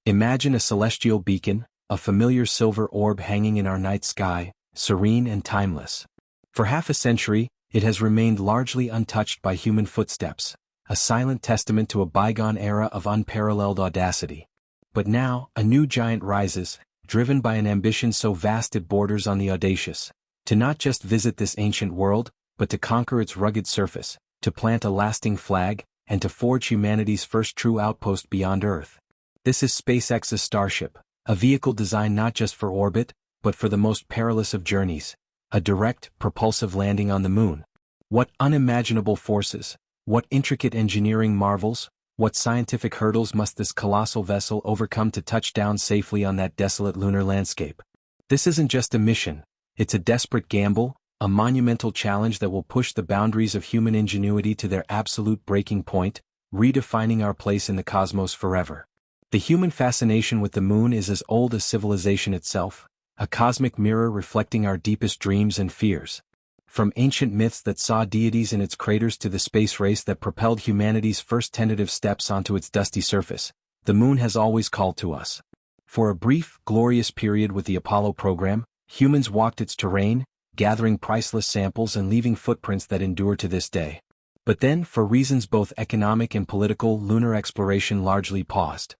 Imagine a celestial beacon, a familiar silver orb hanging in our night sky, serene and timeless. For half a century, it has remained largely untouched by human footsteps, a silent testament to a bygone era of unparalleled audacity. But now, a new giant rises, driven by an ambition so vast it borders on the audacious, to not just visit this ancient world, but to conquer its rugged surface, to plant a lasting flag, and to forge humanity's first true outpost beyond Earth. This is SpaceX's Starship, a vehicle designed not just for orbit, but for the most perilous of journeys, a direct, propulsive landing on the moon. What unimaginable forces, what intricate engineering marvels, what scientific hurdles must this colossal vessel overcome to touch down safely on that desolate lunar landscape? This isn't just a mission, it's a desperate gamble, a monumental challenge that will push the boundaries of human ingenuity to their absolute breaking point, redefining our place in the cosmos forever. The human fascination with the moon is as old as civilization itself, a cosmic mirror reflecting our deepest dreams and fears. From ancient myths that saw deities in its craters to the space race that propelled humanity's first tentative steps onto its dusty surface, the moon has always called to us. For a brief, glorious period with the Apollo program, humans walked its terrain, gathering priceless samples and leaving footprints that endure to this day. But then, for reasons both economic and political, lunar exploration largely paused.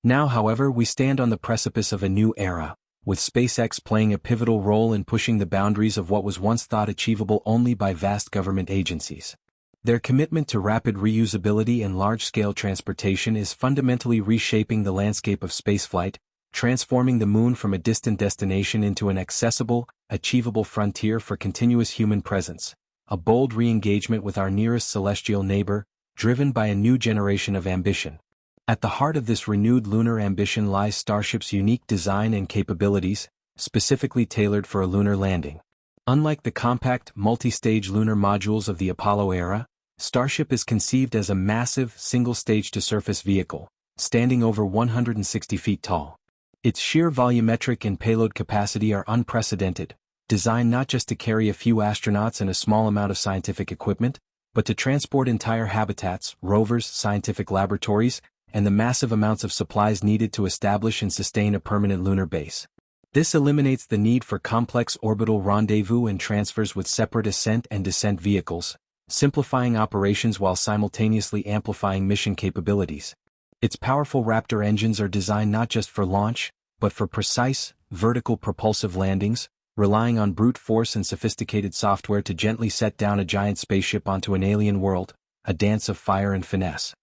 Now, however, we stand on the precipice of a new era, with SpaceX playing a pivotal role in pushing the boundaries of what was once thought achievable only by vast government agencies. Their commitment to rapid reusability and large-scale transportation is fundamentally reshaping the landscape of spaceflight, transforming the moon from a distant destination into an accessible, achievable frontier for continuous human presence, a bold re-engagement with our nearest celestial neighbor, driven by a new generation of ambition. At the heart of this renewed lunar ambition lies Starship's unique design and capabilities, specifically tailored for a lunar landing. Unlike the compact, multi-stage lunar modules of the Apollo era, Starship is conceived as a massive, single-stage-to-surface vehicle, standing over 160 feet tall. Its sheer volumetric and payload capacity are unprecedented, designed not just to carry a few astronauts and a small amount of scientific equipment, but to transport entire habitats, rovers, scientific laboratories, and the massive amounts of supplies needed to establish and sustain a permanent lunar base. This eliminates the need for complex orbital rendezvous and transfers with separate ascent and descent vehicles, simplifying operations while simultaneously amplifying mission capabilities. Its powerful Raptor engines are designed not just for launch, but for precise, vertical propulsive landings, relying on brute force and sophisticated software to gently set down a giant spaceship onto an alien world, a dance of fire and finesse.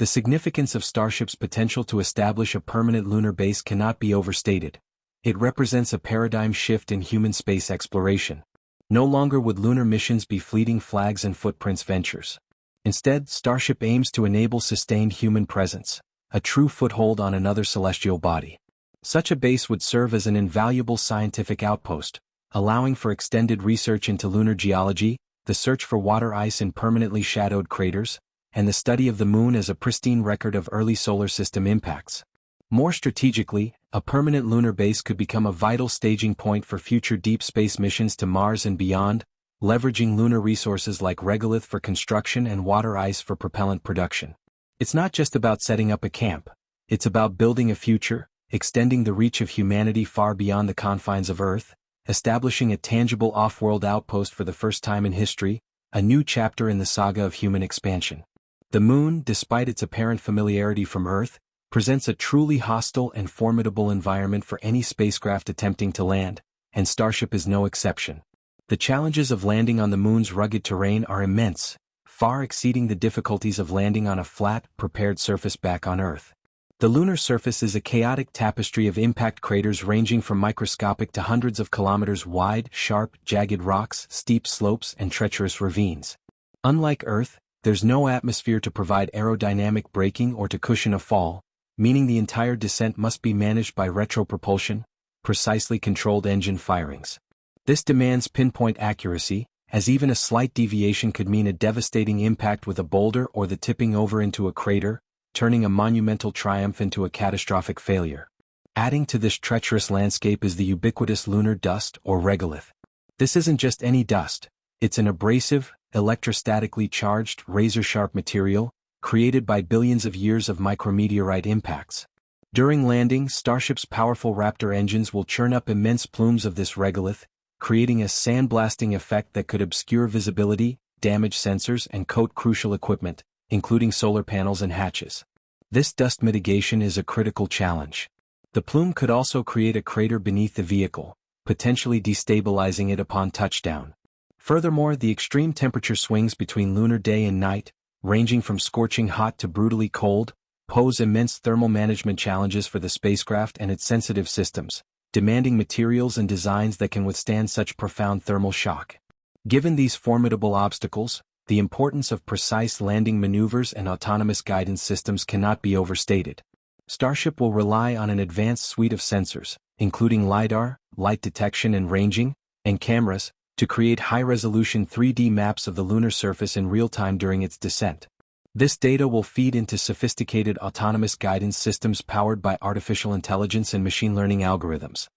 The significance of Starship's potential to establish a permanent lunar base cannot be overstated. It represents a paradigm shift in human space exploration. No longer would lunar missions be fleeting flags and footprints ventures. Instead, Starship aims to enable sustained human presence, a true foothold on another celestial body. Such a base would serve as an invaluable scientific outpost, allowing for extended research into lunar geology, the search for water ice in permanently shadowed craters, and the study of the moon as a pristine record of early solar system impacts. More strategically, a permanent lunar base could become a vital staging point for future deep space missions to Mars and beyond, leveraging lunar resources like regolith for construction and water ice for propellant production. It's not just about setting up a camp, it's about building a future, extending the reach of humanity far beyond the confines of Earth, establishing a tangible off-world outpost for the first time in history, a new chapter in the saga of human expansion. The moon, despite its apparent familiarity from Earth, presents a truly hostile and formidable environment for any spacecraft attempting to land, and Starship is no exception. The challenges of landing on the moon's rugged terrain are immense, far exceeding the difficulties of landing on a flat, prepared surface back on Earth. The lunar surface is a chaotic tapestry of impact craters ranging from microscopic to hundreds of kilometers wide, sharp, jagged rocks, steep slopes, and treacherous ravines. Unlike Earth, there's no atmosphere to provide aerodynamic braking or to cushion a fall, meaning the entire descent must be managed by retropropulsion, precisely controlled engine firings. This demands pinpoint accuracy, as even a slight deviation could mean a devastating impact with a boulder or the tipping over into a crater, turning a monumental triumph into a catastrophic failure. Adding to this treacherous landscape is the ubiquitous lunar dust or regolith. This isn't just any dust, it's an abrasive, electrostatically charged, razor-sharp material, created by billions of years of micrometeorite impacts. During landing, Starship's powerful Raptor engines will churn up immense plumes of this regolith, creating a sandblasting effect that could obscure visibility, damage sensors, and coat crucial equipment, including solar panels and hatches. This dust mitigation is a critical challenge. The plume could also create a crater beneath the vehicle, potentially destabilizing it upon touchdown. Furthermore, the extreme temperature swings between lunar day and night, ranging from scorching hot to brutally cold, pose immense thermal management challenges for the spacecraft and its sensitive systems, demanding materials and designs that can withstand such profound thermal shock. Given these formidable obstacles, the importance of precise landing maneuvers and autonomous guidance systems cannot be overstated. Starship will rely on an advanced suite of sensors, including LiDAR, light detection and ranging, and cameras, to create high-resolution 3D maps of the lunar surface in real time during its descent. This data will feed into sophisticated autonomous guidance systems powered by artificial intelligence and machine learning algorithms.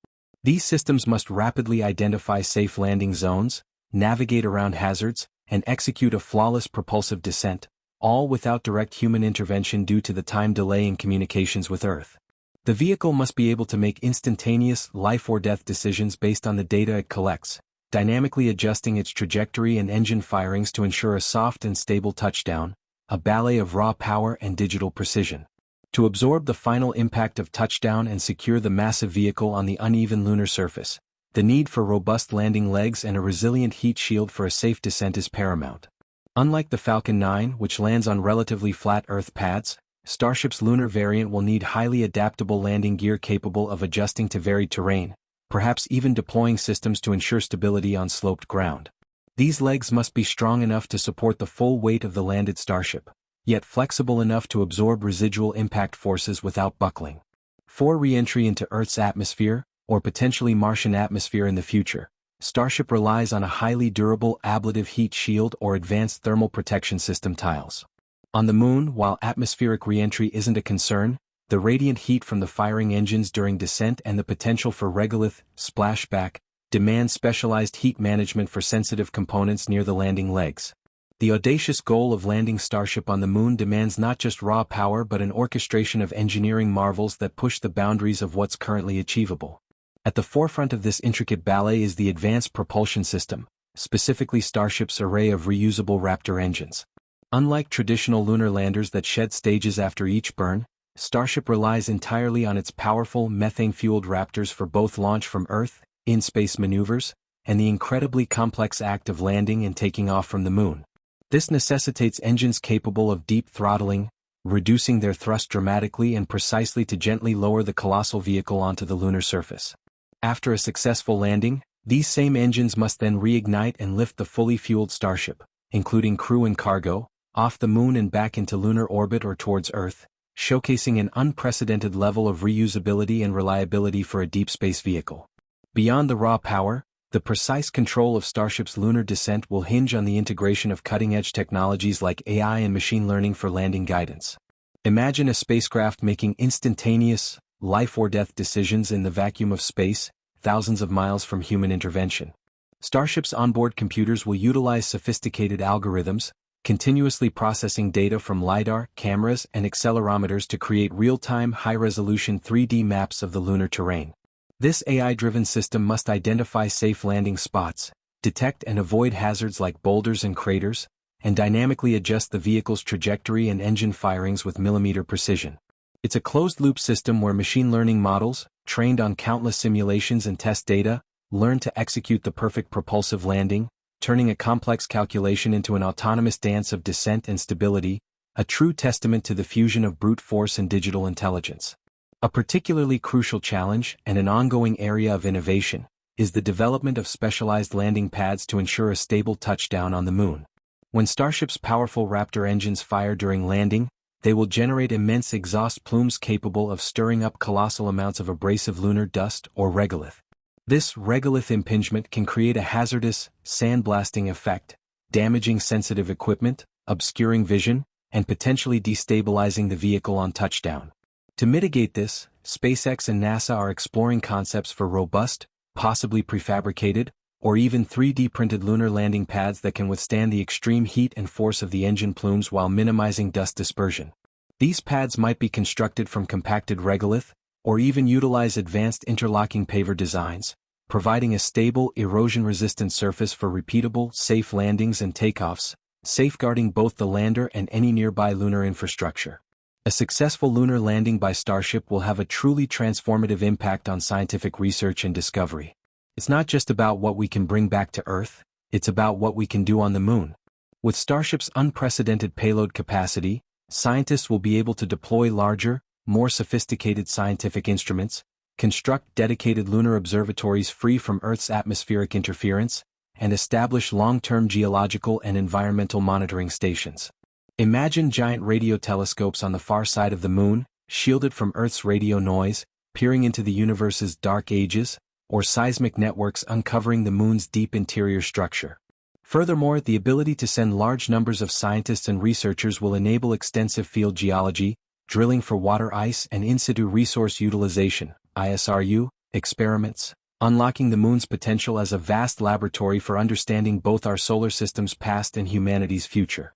These systems must rapidly identify safe landing zones, navigate around hazards, and execute a flawless propulsive descent, all without direct human intervention due to the time delay in communications with Earth. The vehicle must be able to make instantaneous life-or-death decisions based on the data it collects, dynamically adjusting its trajectory and engine firings to ensure a soft and stable touchdown, a ballet of raw power and digital precision. To absorb the final impact of touchdown and secure the massive vehicle on the uneven lunar surface, the need for robust landing legs and a resilient heat shield for a safe descent is paramount. Unlike the Falcon 9, which lands on relatively flat Earth pads, Starship's lunar variant will need highly adaptable landing gear capable of adjusting to varied terrain, perhaps even deploying systems to ensure stability on sloped ground. These legs must be strong enough to support the full weight of the landed Starship, yet flexible enough to absorb residual impact forces without buckling. For re-entry into Earth's atmosphere, or potentially Martian atmosphere in the future, Starship relies on a highly durable ablative heat shield or advanced thermal protection system tiles. On the Moon, while atmospheric re-entry isn't a concern, the radiant heat from the firing engines during descent and the potential for regolith splashback demand specialized heat management for sensitive components near the landing legs. The audacious goal of landing Starship on the Moon demands not just raw power but an orchestration of engineering marvels that push the boundaries of what's currently achievable. At the forefront of this intricate ballet is the Advanced Propulsion System, specifically Starship's array of reusable Raptor engines. Unlike traditional lunar landers that shed stages after each burn, Starship relies entirely on its powerful methane-fueled Raptors for both launch from Earth, in-space maneuvers, and the incredibly complex act of landing and taking off from the Moon. This necessitates engines capable of deep throttling, reducing their thrust dramatically and precisely to gently lower the colossal vehicle onto the lunar surface. After a successful landing, these same engines must then reignite and lift the fully fueled Starship, including crew and cargo, off the Moon and back into lunar orbit or towards Earth, showcasing an unprecedented level of reusability and reliability for a deep space vehicle. Beyond the raw power, the precise control of Starship's lunar descent will hinge on the integration of cutting-edge technologies like AI and machine learning for landing guidance. Imagine a spacecraft making instantaneous, life-or-death decisions in the vacuum of space, thousands of miles from human intervention. Starship's onboard computers will utilize sophisticated algorithms, continuously processing data from LiDAR, cameras, and accelerometers to create real-time, high-resolution 3D maps of the lunar terrain. This AI-driven system must identify safe landing spots, detect and avoid hazards like boulders and craters, and dynamically adjust the vehicle's trajectory and engine firings with millimeter precision. It's a closed-loop system where machine learning models, trained on countless simulations and test data, learn to execute the perfect propulsive landing, turning a complex calculation into an autonomous dance of descent and stability, a true testament to the fusion of brute force and digital intelligence. A particularly crucial challenge, and an ongoing area of innovation, is the development of specialized landing pads to ensure a stable touchdown on the Moon. When Starship's powerful Raptor engines fire during landing, they will generate immense exhaust plumes capable of stirring up colossal amounts of abrasive lunar dust or regolith. This regolith impingement can create a hazardous, sandblasting effect, damaging sensitive equipment, obscuring vision, and potentially destabilizing the vehicle on touchdown. To mitigate this, SpaceX and NASA are exploring concepts for robust, possibly prefabricated, or even 3D printed lunar landing pads that can withstand the extreme heat and force of the engine plumes while minimizing dust dispersion. These pads might be constructed from compacted regolith, or even utilize advanced interlocking paver designs, providing a stable, erosion-resistant surface for repeatable, safe landings and takeoffs, safeguarding both the lander and any nearby lunar infrastructure. A successful lunar landing by Starship will have a truly transformative impact on scientific research and discovery. It's not just about what we can bring back to Earth, it's about what we can do on the Moon. With Starship's unprecedented payload capacity, scientists will be able to deploy larger, more sophisticated scientific instruments, construct dedicated lunar observatories free from Earth's atmospheric interference, and establish long-term geological and environmental monitoring stations. Imagine giant radio telescopes on the far side of the Moon, shielded from Earth's radio noise, peering into the universe's dark ages, or seismic networks uncovering the Moon's deep interior structure. Furthermore, the ability to send large numbers of scientists and researchers will enable extensive field geology, drilling for water ice and in-situ resource utilization, ISRU, experiments, unlocking the Moon's potential as a vast laboratory for understanding both our solar system's past and humanity's future.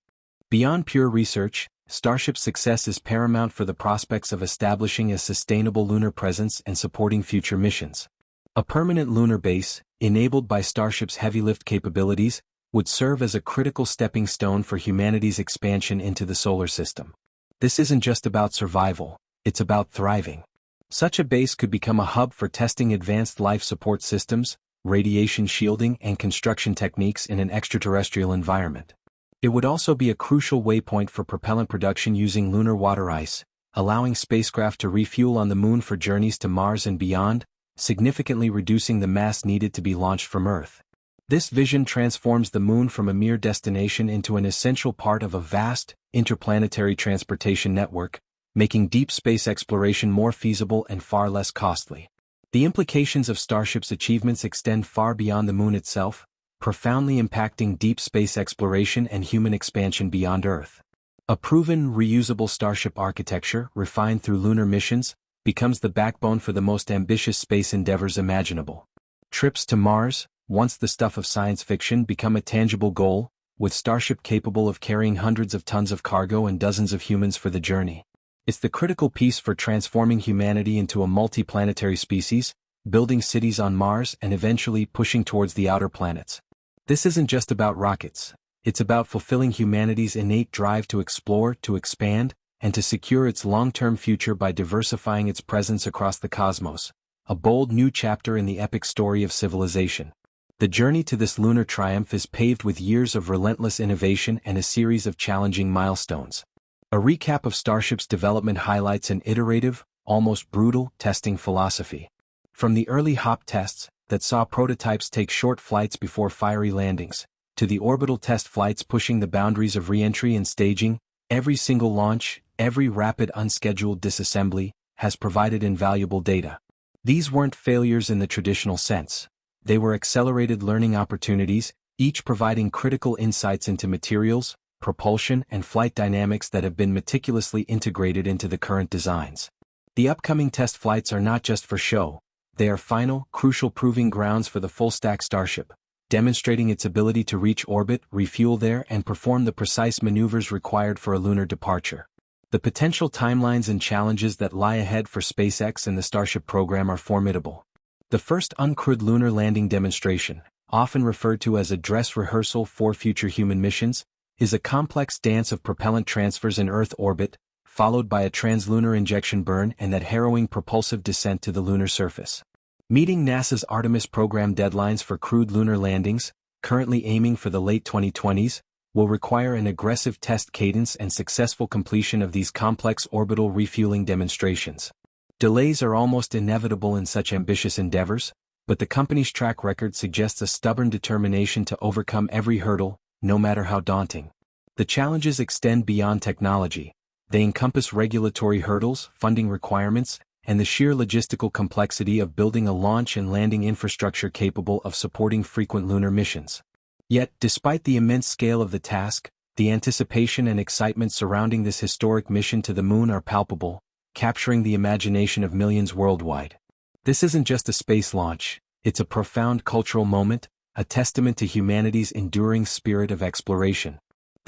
Beyond pure research, Starship's success is paramount for the prospects of establishing a sustainable lunar presence and supporting future missions. A permanent lunar base, enabled by Starship's heavy lift capabilities, would serve as a critical stepping stone for humanity's expansion into the solar system. This isn't just about survival, it's about thriving. Such a base could become a hub for testing advanced life support systems, radiation shielding and construction techniques in an extraterrestrial environment. It would also be a crucial waypoint for propellant production using lunar water ice, allowing spacecraft to refuel on the Moon for journeys to Mars and beyond, significantly reducing the mass needed to be launched from Earth. This vision transforms the Moon from a mere destination into an essential part of a vast, interplanetary transportation network, making deep space exploration more feasible and far less costly. The implications of Starship's achievements extend far beyond the Moon itself, profoundly impacting deep space exploration and human expansion beyond Earth. A proven, reusable Starship architecture, refined through lunar missions, becomes the backbone for the most ambitious space endeavors imaginable. Trips to Mars, once the stuff of science fiction, become a tangible goal, with Starship capable of carrying hundreds of tons of cargo and dozens of humans for the journey. It's the critical piece for transforming humanity into a multiplanetary species, building cities on Mars and eventually pushing towards the outer planets. This isn't just about rockets, it's about fulfilling humanity's innate drive to explore, to expand, and to secure its long-term future by diversifying its presence across the cosmos, a bold new chapter in the epic story of civilization. The journey to this lunar triumph is paved with years of relentless innovation and a series of challenging milestones. A recap of Starship's development highlights an iterative, almost brutal, testing philosophy. From the early hop tests, that saw prototypes take short flights before fiery landings, to the orbital test flights pushing the boundaries of re-entry and staging, every single launch, every rapid unscheduled disassembly, has provided invaluable data. These weren't failures in the traditional sense. They were accelerated learning opportunities, each providing critical insights into materials, propulsion and flight dynamics that have been meticulously integrated into the current designs. The upcoming test flights are not just for show. They are final, crucial proving grounds for the full-stack Starship, demonstrating its ability to reach orbit, refuel there, and perform the precise maneuvers required for a lunar departure. The potential timelines and challenges that lie ahead for SpaceX and the Starship program are formidable. The first uncrewed lunar landing demonstration, often referred to as a dress rehearsal for future human missions, is a complex dance of propellant transfers in Earth orbit, followed by a translunar injection burn and that harrowing propulsive descent to the lunar surface. Meeting NASA's Artemis program deadlines for crewed lunar landings, currently aiming for the late 2020s, will require an aggressive test cadence and successful completion of these complex orbital refueling demonstrations. Delays are almost inevitable in such ambitious endeavors, but the company's track record suggests a stubborn determination to overcome every hurdle, no matter how daunting. The challenges extend beyond technology. They encompass regulatory hurdles, funding requirements, and the sheer logistical complexity of building a launch and landing infrastructure capable of supporting frequent lunar missions. Yet, despite the immense scale of the task, the anticipation and excitement surrounding this historic mission to the Moon are palpable, capturing the imagination of millions worldwide. This isn't just a space launch, it's a profound cultural moment, a testament to humanity's enduring spirit of exploration.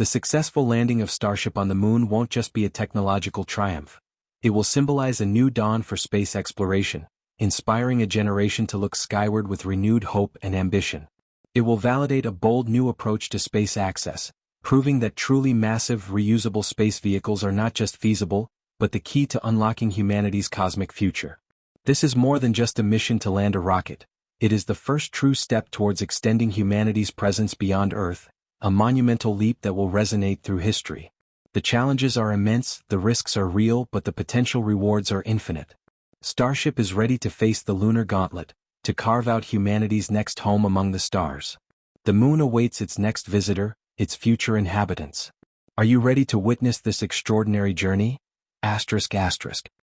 The successful landing of Starship on the Moon won't just be a technological triumph. It will symbolize a new dawn for space exploration, inspiring a generation to look skyward with renewed hope and ambition. It will validate a bold new approach to space access, proving that truly massive, reusable space vehicles are not just feasible, but the key to unlocking humanity's cosmic future. This is more than just a mission to land a rocket. It is the first true step towards extending humanity's presence beyond Earth, a monumental leap that will resonate through history. The challenges are immense, the risks are real, but the potential rewards are infinite. Starship is ready to face the lunar gauntlet, to carve out humanity's next home among the stars. The Moon awaits its next visitor, its future inhabitants. Are you ready to witness this extraordinary journey? ***.